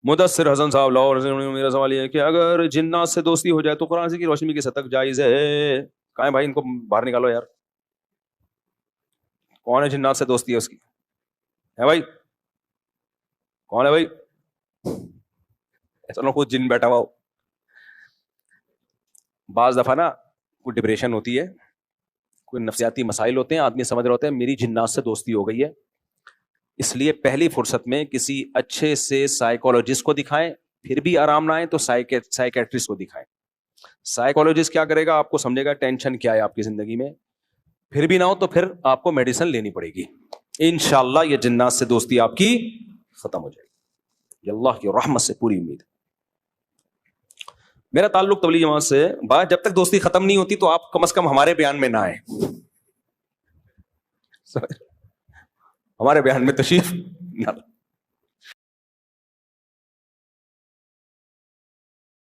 مدثر حسن صاحب لاہور سے، میرا سوال یہ ہے کہ اگر جنات سے دوستی ہو جائے تو قرآن کی روشنی کی سطح جائز ہے؟ کہاں ہے بھائی؟ ان کو باہر نکالو یار. کون ہے جنات سے دوستی ہے اس کی؟ ہے بھائی کون ہے بھائی؟ چلو خود جن بیٹھا ہوا ہو. بعض دفعہ نا کوئی ڈپریشن ہوتی ہے، کوئی نفسیاتی مسائل ہوتے ہیں، آدمی سمجھ رہے ہوتے ہیں میری جنات سے دوستی ہو گئی ہے، اس لیے پہلی فرصت میں کسی اچھے سے سائیکولوجسٹ کو دکھائیں. پھر بھی آرام نہ آئے تو سائیکیٹرسٹ کو دکھائیں. سائیکولوجسٹ کیا کرے گا؟ آپ کو سمجھے گا ٹینشن کیا ہے آپ کی زندگی میں. پھر بھی نہ ہو تو پھر آپ کو میڈیسن لینی پڑے گی. انشاءاللہ یہ جنات سے دوستی آپ کی ختم ہو جائے گی، یہ اللہ کی رحمت سے پوری امید ہے. میرا تعلق تبلیغ جماعت سے بات جب تک دوستی ختم نہیں ہوتی تو آپ کم از کم ہمارے بیان میں نہ آئے، ہمارے بیان میں تشریف نہ